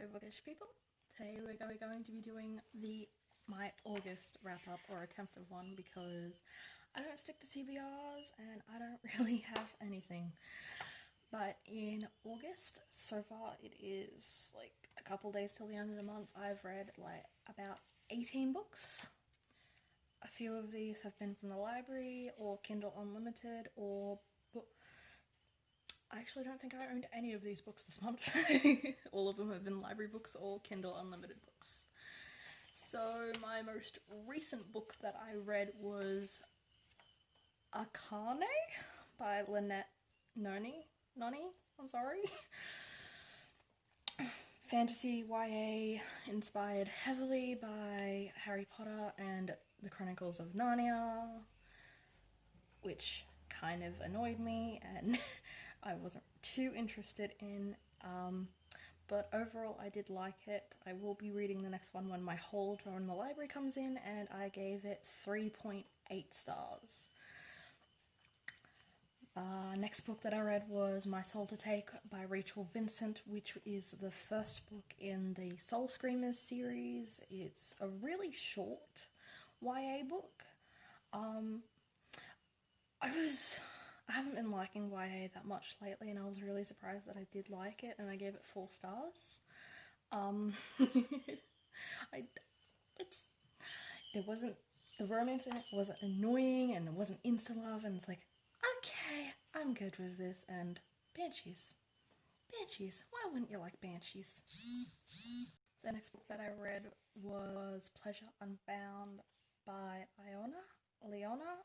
Bookish people. Today we're going to be doing my August wrap-up, or attempt of one, because I don't stick to TBRs and I don't really have anything. But in August, so far it is like a couple days till the end of the month, I've read like about 18 books. A few of these have been from the library or Kindle Unlimited or I actually don't think I owned any of these books this month. All of them have been library books or Kindle Unlimited books. So my most recent book that I read was Akane by Lynette Noni, I'm sorry. Fantasy YA inspired heavily by Harry Potter and the Chronicles of Narnia, which kind of annoyed me and I wasn't too interested in, but overall I did like it. I will be reading the next one when my hold on the library comes in, and I gave it 3.8 stars. Next book that I read was My Soul to Take by Rachel Vincent, which is the first book in the Soul Screamers series. It's a really short YA book. I haven't been liking YA that much lately, and I was really surprised that I did like it, and I gave it 4 stars. The romance in it wasn't annoying, and it wasn't insta-love, and it's like, okay, I'm good with this. And Banshees, why wouldn't you like Banshees? The next book that I read was Pleasure Unbound by Leona.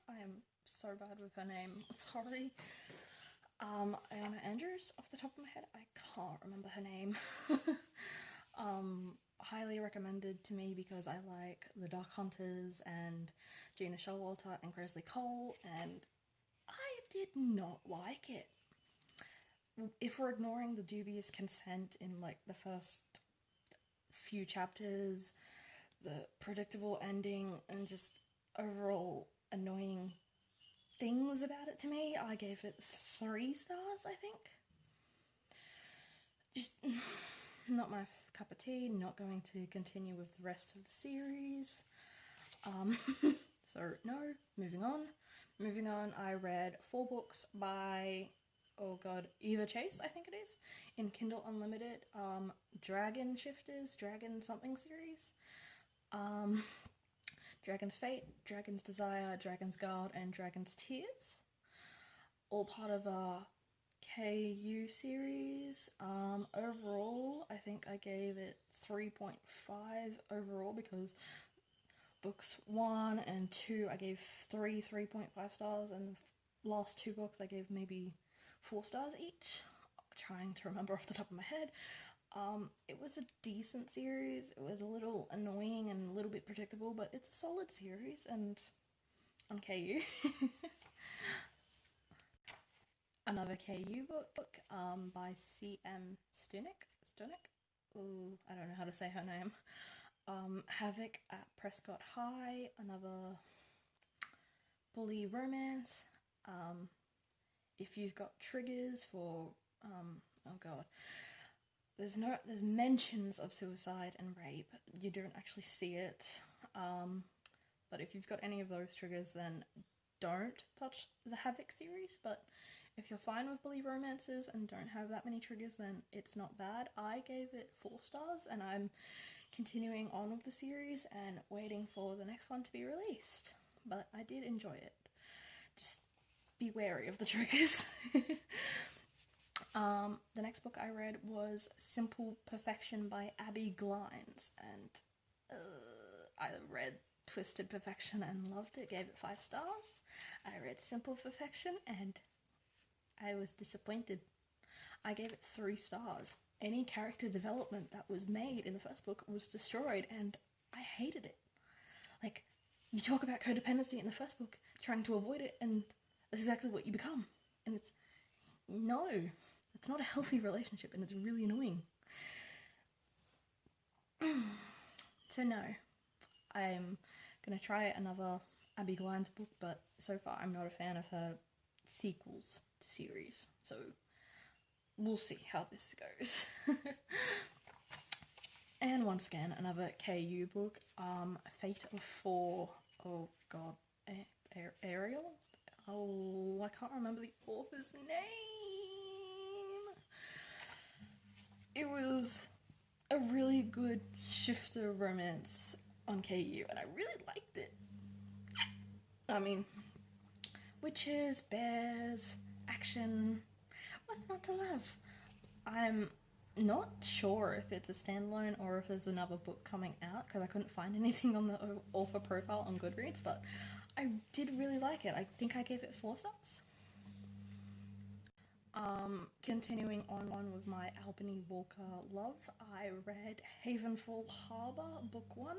I am so bad with her name, sorry. Iona Andrews, off the top of my head, I can't remember her name. Highly recommended to me because I like The Dark Hunters and Gina Showalter and Grizzly Cole, and I did not like it. If we're ignoring the dubious consent in like the first few chapters, the predictable ending, and just overall annoying things about it to me, I gave it 3 stars, I think. Just not my cup of tea, not going to continue with the rest of the series. So no, moving on, I read 4 books by, oh god, Eva Chase, I think it is, in Kindle Unlimited. Dragon Shifters, Dragon something series. Dragon's Fate, Dragon's Desire, Dragon's Guard, and Dragon's Tears. All part of a KU series. Overall, I think I gave it 3.5 overall, because books 1 and 2 I gave 3.5 stars, and the last 2 books I gave maybe 4 stars each. Trying to remember off the top of my head. It was a decent series. It was a little annoying and a little bit predictable, but it's a solid series, and on KU. Another KU book by C.M. Stunek? Ooh, I don't know how to say her name. Havoc at Prescott High, another bully romance. If you've got triggers for, oh god, there's mentions of suicide and rape. You don't actually see it, but if you've got any of those triggers, then don't touch the Havoc series. But if you're fine with bully romances and don't have that many triggers, then it's not bad. I gave it 4 stars, and I'm continuing on with the series and waiting for the next one to be released. But I did enjoy it. Just be wary of the triggers. The next book I read was Simple Perfection by Abby Glines, and I read Twisted Perfection and loved it, gave it 5 stars. I read Simple Perfection and I was disappointed. I gave it 3 stars. Any character development that was made in the first book was destroyed, and I hated it. Like, you talk about codependency in the first book, trying to avoid it, and that's exactly what you become. And it's, no, it's not a healthy relationship, and it's really annoying. So no, I'm gonna try another Abby Glines book, but so far I'm not a fan of her sequels to series, so we'll see how this goes. And once again, another KU book, Fate of Four. Oh god, Ariel? Oh, I can't remember the author's name. It was a really good shifter romance on KU, and I really liked it. I mean, witches, bears, action, what's not to love? I'm not sure if it's a standalone or if there's another book coming out, because I couldn't find anything on the author profile on Goodreads, but I did really like it. I think I gave it 4 stars. Continuing on with my Albany Walker love, I read Havenfall Harbour, book 1.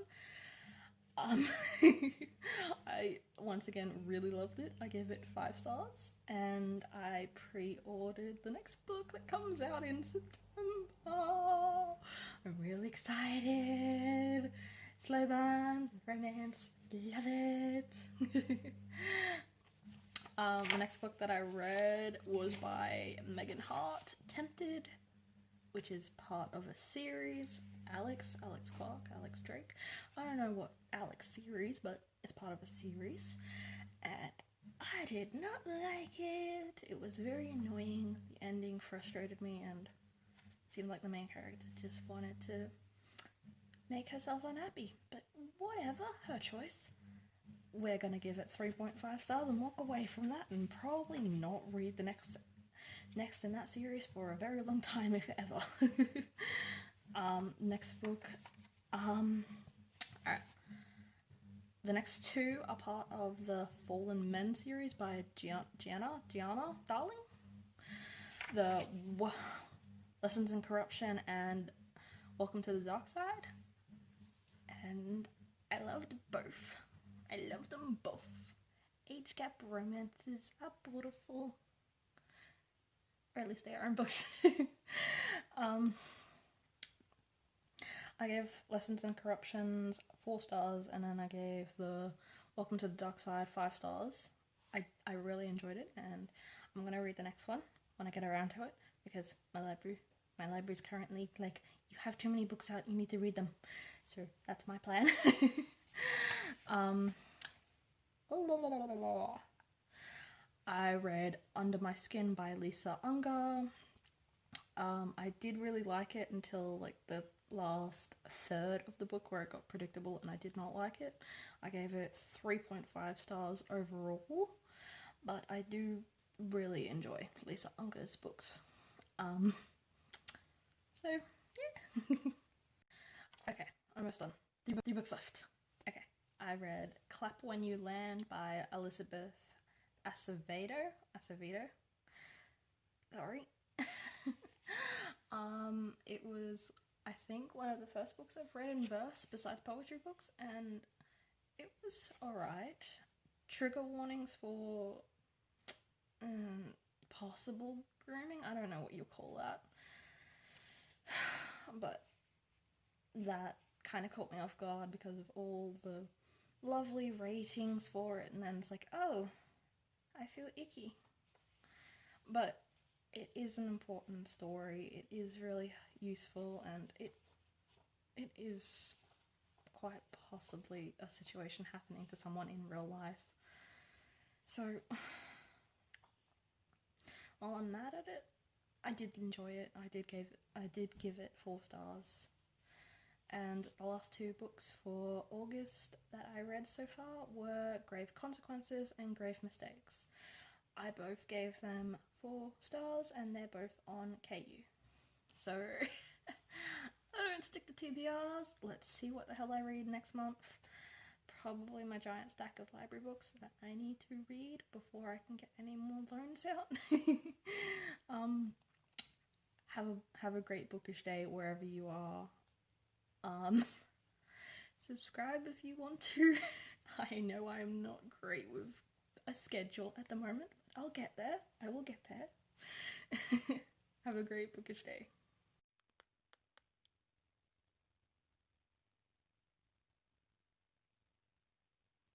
I once again really loved it. I gave it 5 stars, and I pre-ordered the next book that comes out in September. I'm really excited. Slow burn, romance, love it. The next book that I read was by Megan Hart, Tempted, which is part of a series. Alex Clark, Alex Drake. I don't know what Alex series, but it's part of a series. And I did not like it. It was very annoying. The ending frustrated me, and it seemed like the main character just wanted to make herself unhappy. But whatever, her choice. We're gonna give it 3.5 stars and walk away from that, and probably not read the next in that series for a very long time, if ever. Next book, alright. The next 2 are part of the Fallen Men series by Gianna Darling. The Lessons in Corruption and Welcome to the Dark Side. And I loved both. I love them both. Age gap romances are beautiful. Or at least they are in books. I gave Lessons in Corruptions 4 stars, and then I gave the Welcome to the Dark Side 5 stars. I really enjoyed it, and I'm going to read the next one when I get around to it, because my library's currently like, you have too many books out, you need to read them. So that's my plan. I read Under My Skin by Lisa Unger. I did really like it until like the last third of the book, where it got predictable and I did not like it. I gave it 3.5 stars overall, but I do really enjoy Lisa Unger's books. So yeah. Okay, almost done. 2 books left. Okay, I read Clap When You Land by Elizabeth Acevedo. Sorry. It was, I think, one of the first books I've read in verse besides poetry books, and it was alright. Trigger warnings for possible grooming. I don't know what you call that, but that kind of caught me off guard because of all the lovely ratings for it, and then it's like, oh, I feel icky. But it is an important story. It is really useful, and it is quite possibly a situation happening to someone in real life. So while I'm mad at it, I did enjoy it. I did give it 4 stars. And the last 2 books for August that I read so far were Grave Consequences and Grave Mistakes. I both gave them 4 stars, and they're both on KU. So I don't stick to TBRs. Let's see what the hell I read next month. Probably my giant stack of library books that I need to read before I can get any more loans out. Have a great bookish day wherever you are. Subscribe if you want to. I know I'm not great with a schedule at the moment. I'll get there. I will get there. Have a great bookish day.